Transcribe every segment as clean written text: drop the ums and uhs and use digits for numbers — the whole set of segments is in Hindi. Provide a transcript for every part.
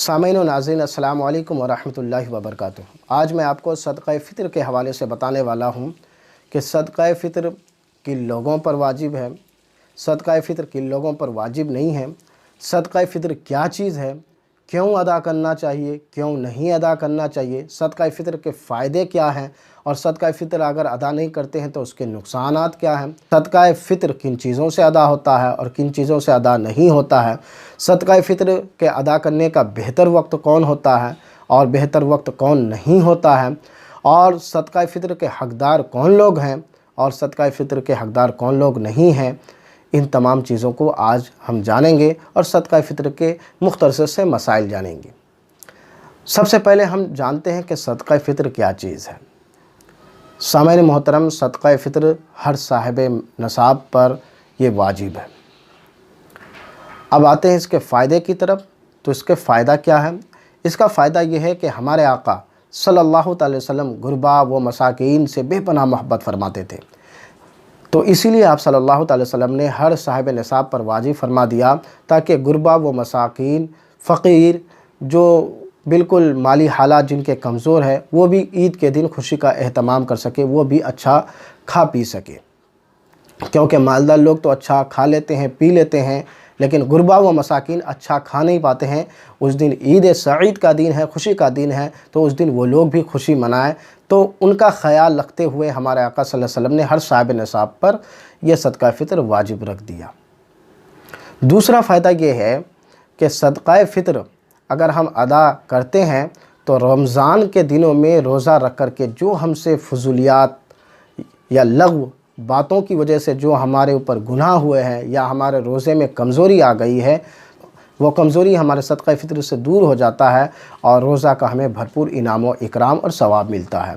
सामीन व नाज़रीन अस्सलामु अलैकुम व रहमतुल्लाहि व बरकातुहू। आज मैं आपको सदक़ा फ़ितर के हवाले से बताने वाला हूँ कि सदक़ा फ़ितर किन लोगों पर वाजिब है, सदक़ा फ़ितर किन लोगों पर वाजिब नहीं है, सदक़ा फ़ितर क्या चीज़ है, क्यों अदा करना चाहिए, क्यों नहीं अदा करना चाहिए, सदक़ा फ़ितर के फ़ायदे क्या हैं और सदक़ा फ़ितर अगर अदा नहीं करते हैं तो उसके नुकसानात क्या हैं, सदक़ा फ़ितर किन चीज़ों से अदा होता है और किन चीज़ों से अदा नहीं होता है, सदक़ा फ़ितर के अदा करने का बेहतर वक्त कौन होता है और बेहतर वक्त कौन नहीं होता है, और सदक़ा फ़ितर के हक़दार कौन लोग हैं और सदक़ा फ़ितर के हक़दार कौन लोग नहीं हैं। इन तमाम चीज़ों को आज हम जानेंगे और सदक़ा फ़ितर के मुख्तसर से मसाइल जानेंगे। सबसे पहले हम जानते हैं कि सदक़ा फ़ितर क्या चीज़ है। सामईन मोहतरम, सदक़ा फ़ितर हर साहिब नसाब पर ये वाजिब है। अब आते हैं इसके फ़ायदे की तरफ। तो इसके फ़ायदा क्या है? इसका फ़ायदा ये है कि हमारे आका सल्लल्लाहु अलैहि वसल्लम गुरबा व मसाकीन से बेपनाह मोहब्बत फरमाते थे। तो इसीलिए आप सल्लल्लाहु अलैहि वसल्लम ने हर साहिब निसाब पर वाजिब फरमा दिया ताकि गुरबा व मसाकीन, फ़कीर, जो बिल्कुल माली हालात जिनके कमज़ोर है, वो भी ईद के दिन खुशी का एहतमाम कर सके, वो भी अच्छा खा पी सके। क्योंकि मालदार लोग तो अच्छा खा लेते हैं, पी लेते हैं, लेकिन गुरबा व मसाकीन अच्छा खा नहीं पाते हैं। उस दिन ईद सईद का दिन है, खुशी का दिन है, तो उस दिन वो लोग भी खुशी मनाएं। तो उनका ख़याल रखते हुए हमारे आका सल्लल्लाहु अलैहि वसल्लम ने हर साहिब निसाब पर यह सदक़ा फ़ितर वाजिब रख दिया। दूसरा फ़ायदा ये है कि सदक़ा फ़ितर अगर हम अदा करते हैं तो रमज़ान के दिनों में रोज़ा रख कर के जो हमसे फजूलियात या लग़्व बातों की वजह से जो हमारे ऊपर गुनाह हुए हैं या हमारे रोज़े में कमज़ोरी आ गई है, वो कमज़ोरी हमारे सदक़ा फ़ितर से दूर हो जाता है और रोज़ा का हमें भरपूर इनाम व इकराम और सवाब मिलता है।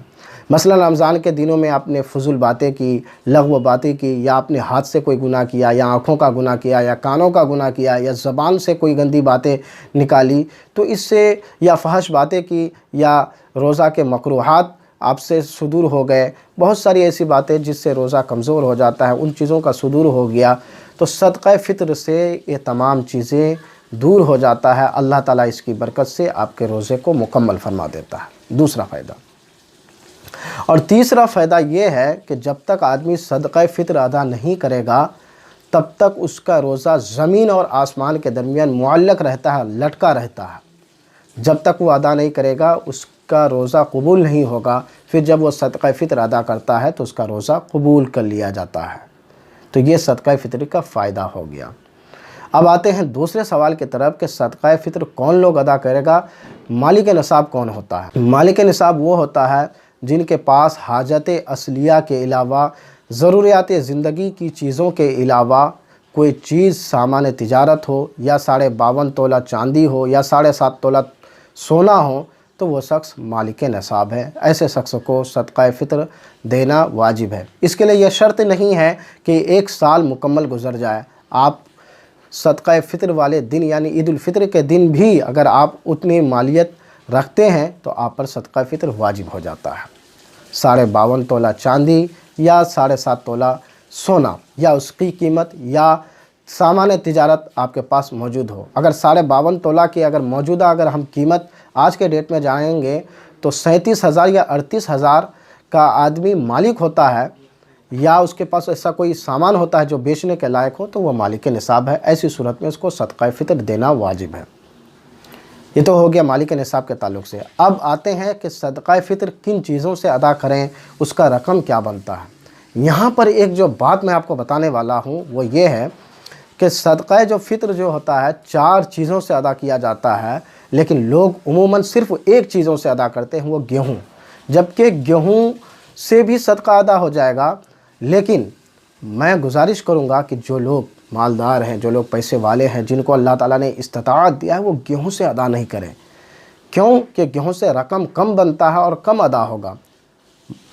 मसलन रमज़ान के दिनों में आपने फजूल बातें की, लग़्व बातें की, या आपने हाथ से कोई गुनाह किया, या आँखों का गुनाह किया, या कानों का गुनाह किया, या ज़बान से कोई गंदी बातें निकाली, तो इससे, या फहश बातें की, या रोज़ा के मकरूहात आपसे सुदूर हो गए, बहुत सारी ऐसी बातें जिससे रोज़ा कमज़ोर हो जाता है, उन चीज़ों का सुदूर हो गया, तो सदक़ा फ़ितर से ये तमाम चीज़ें दूर हो जाता है। अल्लाह ताला इसकी बरकत से आपके रोज़े को मुकम्मल फरमा देता है। दूसरा फ़ायदा। और तीसरा फ़ायदा ये है कि जब तक आदमी सदक़ा फ़ितर अदा नहीं करेगा तब तक उसका रोज़ा ज़मीन और आसमान के दरमियान मुअल्लक़ रहता है, लटका रहता है। जब तक वो अदा नहीं करेगा उसका रोज़ा कबूल नहीं होगा। फिर जब वो सदक़ा फ़ितर अदा करता है तो उसका रोज़ा कबूल कर लिया जाता है। तो ये सदक़ा फ़ितर का फ़ायदा हो गया। अब आते हैं दूसरे सवाल की तरफ कि सदक़ा फ़ितर कौन लोग अदा करेगा। मालिक निसाब कौन होता है? मालिक निसाब वो होता है जिनके पास हाजत असलिया के अलावा, ज़रूरियात ज़िंदगी की चीज़ों के अलावा कोई चीज़ सामान तिजारत हो, या 52.5 तोला चांदी हो, या 7.5 तोला सोना हो, तो वो शख्स मालिक निसाब है। ऐसे शख्स को सदक़ा फ़ितर देना वाजिब है। इसके लिए यह शर्त नहीं है कि 1 साल मुकम्मल गुज़र जाए। आप सदक़ा फ़ितर वाले दिन यानी ईद उल फ़ितर के दिन भी अगर आप उतनी मालियत रखते हैं तो आप पर सदक़ा फ़ितर वाजिब हो जाता है। 52.5 तोला चांदी या 7.5 तोला सोना, या उसकी कीमत या सामान तिजारत आपके पास मौजूद हो। अगर 52.5 तोला की अगर मौजूदा अगर हम कीमत आज के डेट में जाएंगे तो 37,000 या 38,000 का आदमी मालिक होता है, या उसके पास ऐसा कोई सामान होता है जो बेचने के लायक हो, तो वह मालिक निसाब है। ऐसी सूरत में उसको सदक़ा फ़ितर देना वाजिब है। ये तो हो गया मालिक निसाब के ताल्लुक़ से। अब आते हैं कि सदक़ा फ़ितर किन चीज़ों से अदा करें, उसका रकम क्या बनता है। यहाँ पर एक जो बात मैं आपको बताने वाला हूँ वो ये है कि सदक़ा जो फ़ितर जो होता है 4 चीज़ों से अदा किया जाता है, लेकिन लोग उमूमन सिर्फ़ एक चीज़ों से अदा करते हैं, वो गेहूँ। जबकि गेहूँ से भी सदक़ा अदा हो जाएगा, लेकिन मैं गुजारिश करूँगा कि जो लोग मालदार हैं, जो लोग पैसे वाले हैं, जिनको अल्लाह ताला ने इस्तिताअत दिया है, वो गेहूँ से अदा नहीं करें। क्यों? कि गेहूँ से रकम कम बनता है और कम अदा होगा।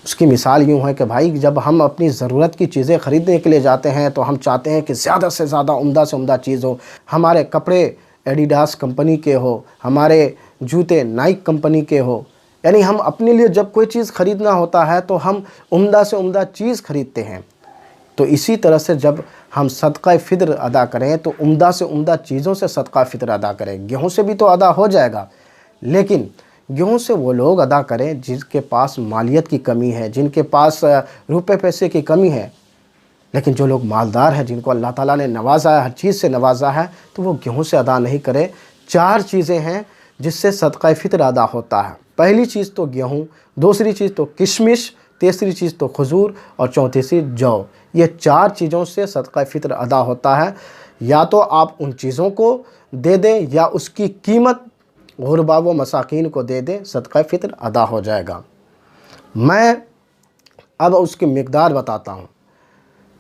उसकी मिसाल यूँ है कि भाई जब हम अपनी ज़रूरत की चीज़ें ख़रीदने के लिए जाते हैं तो हम चाहते हैं कि ज़्यादा से ज़्यादा उम्दा से उम्दा चीज़ हो। हमारे कपड़े एडिडास कंपनी के हो, हमारे जूते नाइक कंपनी के हो, यानी हम अपने लिए जब कोई चीज़ ख़रीदना होता है तो हम उम्दा से उम्दा चीज़ ख़रीदते हैं। तो इसी तरह से जब हम सदका फ़ित्र अदा करें तो उम्दा से उम्दा चीज़ों से सदका फ़ित्र अदा करें। गेहूँ से भी तो अदा हो जाएगा, लेकिन गेहूँ से वो लोग अदा करें जिनके पास मालियत की कमी है, जिनके पास रुपए पैसे की कमी है। लेकिन जो लोग मालदार हैं, जिनको अल्लाह ताला ने नवाजा है, हर चीज़ से नवाजा है, तो वो गेहूँ से अदा नहीं करें। 4 चीज़ें हैं जिससे सदका फ़ित्र अदा होता है। पहली चीज़ तो गेहूँ, दूसरी चीज़ तो किशमिश, तीसरी चीज़ तो खजूर और चौथी चीज़ जौ। ये 4 चीज़ों से सदका फ़ित्र अदा होता है। या तो आप उन चीज़ों को दे दें या उसकी कीमत गुरबा व मसाकीन को दे दें, सदका फ़ित्र अदा हो जाएगा। मैं अब उसकी मिक़दार बताता हूँ।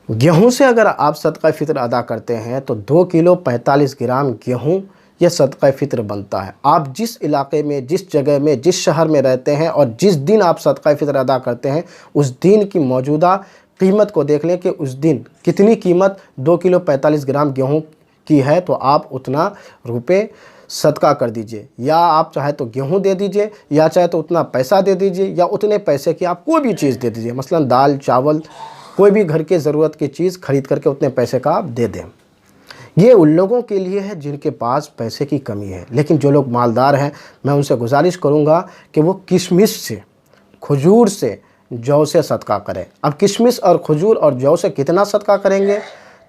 गेहूँ से अगर आप सदका फ़ित्र अदा करते हैं तो 2 किलो 45 ग्राम गेहूँ यह सदका फ़ित्र बनता है। आप जिस इलाके में, जिस जगह में, जिस शहर में रहते हैं और जिस दिन आप सदका फ़ित्र अदा करते हैं, उस दिन की मौजूदा कीमत को देख लें कि उस दिन कितनी कीमत 2 किलो 45 ग्राम गेहूँ की है, तो आप उतना रुपये सदका कर दीजिए। या आप चाहे तो गेहूँ दे दीजिए, या चाहे तो उतना पैसा दे दीजिए, या उतने पैसे की आप कोई भी चीज़ दे दीजिए। मसलन दाल, चावल, कोई भी घर के ज़रूरत की चीज़ खरीद करके उतने पैसे का आप दे दें। ये उन लोगों के लिए है जिनके पास पैसे की कमी है। लेकिन जो लोग मालदार हैं, मैं उनसे गुजारिश करूंगा कि वो किशमिश से, खजूर से, जौ से सदका करें। अब किशमिश और खजूर और जौ से कितना सदका करेंगे,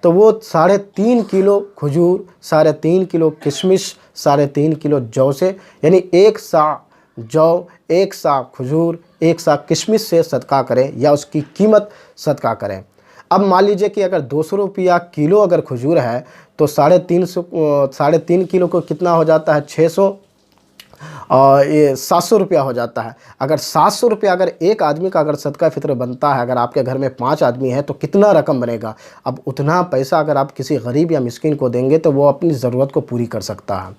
तो वो 3.5 किलो खजूर, 3.5 किलो किशमिश, 3.5 किलो जौ से, यानी 1 सा जौ, 1 सा खजूर, 1 सा किशमिश से सदका करें या उसकी कीमत सदका करें। अब मान लीजिए कि अगर 200 रुपया किलो अगर खजूर है तो 3.5 किलो को कितना हो जाता है, 600 और ये 700 रुपया हो जाता है। अगर 700 रुपया अगर एक आदमी का अगर सदका फ़ित्र बनता है, अगर आपके घर में 5 आदमी हैं तो कितना रकम बनेगा। अब उतना पैसा अगर आप किसी गरीब या मिस्किन को देंगे तो वो अपनी ज़रूरत को पूरी कर सकता है।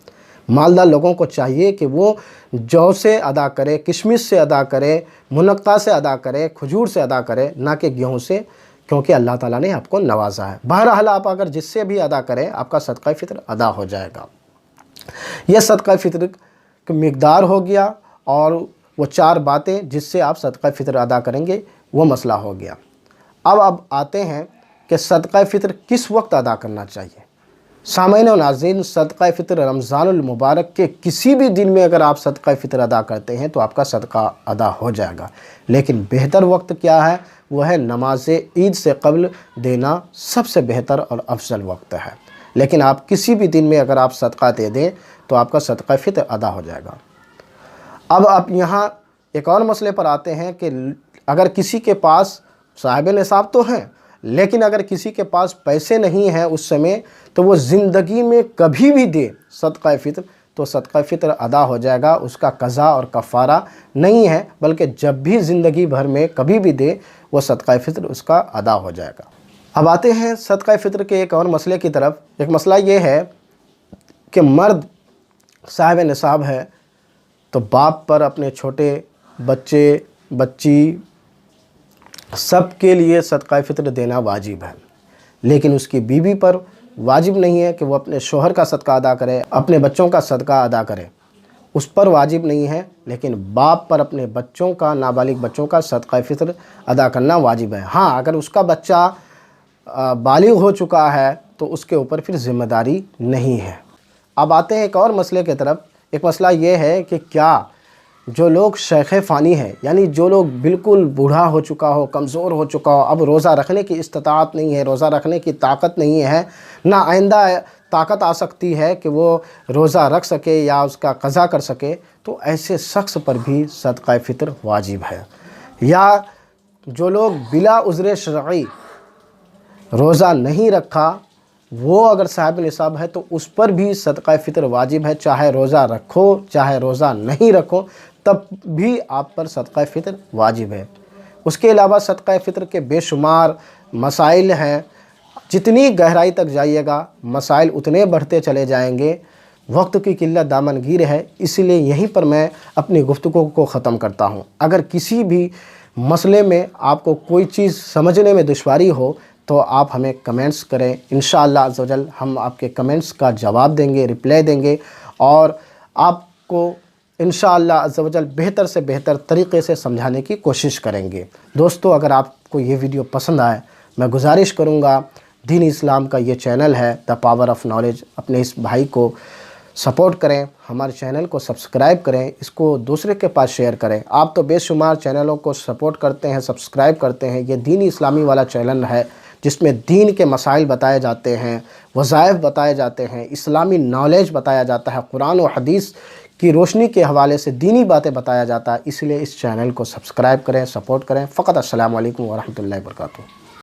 मालदार लोगों को चाहिए कि वो जौ से अदा करे, किशमिश से अदा करे, मुनक्का से अदा करे, खजूर से अदा करे, ना कि गेहूँ से, क्योंकि अल्लाह ताला ने आपको नवाजा है। बहरहाल आप अगर जिससे भी अदा करें, आपका सदका फ़ित्र अदा हो जाएगा। यह सदका फ़ित्र की मिक़दार हो गया और वो 4 बातें जिससे आप सदका फ़ित्र अदा करेंगे, वो मसला हो गया। अब आते हैं कि सदका फ़ित्र किस वक्त अदा करना चाहिए। सामईन व नाज़रीन, सदका फ़ित्र रमज़ानुल मुबारक के किसी भी दिन में अगर आप सदका फ़ित्र अदा करते हैं तो आपका सदका अदा हो जाएगा। लेकिन बेहतर वक्त क्या है, वह है नमाज ईद से कब्ल देना सबसे बेहतर और अफजल वक्त है। लेकिन आप किसी भी दिन में अगर आप सदका दे दें तो आपका सदका फ़ित्र अदा हो जाएगा। अब आप यहाँ एक और मसले पर आते हैं कि अगर किसी के पास साहिब निसाब तो हैं, लेकिन अगर किसी के पास पैसे नहीं हैं उस समय, तो वो ज़िंदगी में कभी भी दे सदका फ़ित्र तो सदका फ़ित्र अदा हो जाएगा। उसका कज़ा और कफ़ारा नहीं है, बल्कि जब भी ज़िंदगी भर में कभी भी दे वो सदका फ़ित्र उसका अदा हो जाएगा। अब आते हैं सदका फ़ित्र के एक और मसले की तरफ। एक मसला ये है कि मर्द साहिब निसाब है तो बाप पर अपने छोटे बच्चे, बच्ची, सबके लिए सदका फ़ित्र देना वाजिब है। लेकिन उसकी बीवी पर वाजिब नहीं है कि वो अपने शोहर का सदका अदा करे, अपने बच्चों का सदका अदा करे, उस पर वाजिब नहीं है। लेकिन बाप पर अपने बच्चों का, नाबालिग बच्चों का सदका फ़ित्र अदा करना वाजिब है। हाँ, अगर उसका बच्चा बालिग हो चुका है तो उसके ऊपर फिर ज़िम्मेदारी नहीं है। अब आते हैं एक और मसले की तरफ। एक मसला ये है कि क्या जो लोग शेख फ़ानी है, यानी जो लोग बिल्कुल बूढ़ा हो चुका हो, कमज़ोर हो चुका हो, अब रोज़ा रखने की इस्तिताअत नहीं है, रोज़ा रखने की ताकत नहीं है, ना आइंदा ताकत आ सकती है कि वो रोज़ा रख सके या उसका क़ज़ा कर सके, तो ऐसे शख्स पर भी सदका फ़ित्र वाजिब है। या जो लोग बिला उज़्र शरई रोज़ा नहीं रखा, वो अगर साहिब निसाब है तो उस पर भी सदका फ़ित्र वाजिब है। चाहे रोज़ा रखो, चाहे रोज़ा नहीं रखो, तब भी आप पर सदका फ़ित्र वाजिब है। उसके अलावा सदका फ़ित्र के बेशुमार मसाइल हैं। जितनी गहराई तक जाइएगा मसाइल उतने बढ़ते चले जाएंगे। वक्त की किल्लत दामनगीर है, इसलिए यहीं पर मैं अपनी गुफ्तगू को ख़त्म करता हूँ। अगर किसी भी मसले में आपको कोई चीज़ समझने में दुश्वारी हो तो आप हमें कमेंट्स करें। इंशाअल्लाह अज़्ज़ वजल हम आपके कमेंट्स का जवाब देंगे, रिप्लाई देंगे और आपको इंशाअल्लाह अज़्ज़ वजल बेहतर से बेहतर तरीक़े से समझाने की कोशिश करेंगे। दोस्तों, अगर आपको ये वीडियो पसंद आए, मैं गुजारिश करूँगा दीन इस्लाम का ये चैनल है द पावर ऑफ नॉलेज। अपने इस भाई को सपोर्ट करें, हमारे चैनल को सब्सक्राइब करें, इसको दूसरे के पास शेयर करें। आप तो बेशुमार चैनलों को सपोर्ट करते हैं, सब्सक्राइब करते हैं। ये दीन इस्लामी वाला चैनल है जिसमें दीन के मसाइल बताए जाते हैं, वज़ाइफ बताए जाते हैं, इस्लामी नॉलेज बताया जाता है, कुरान और हदीस की रोशनी के हवाले से दीनी बातें बताया जाता है। इसलिए इस चैनल को सब्सक्राइब करें, सपोर्ट करें। फ़कत अस्सलामु अलैकुम व रहमतुल्लाहि व बरकातुहू।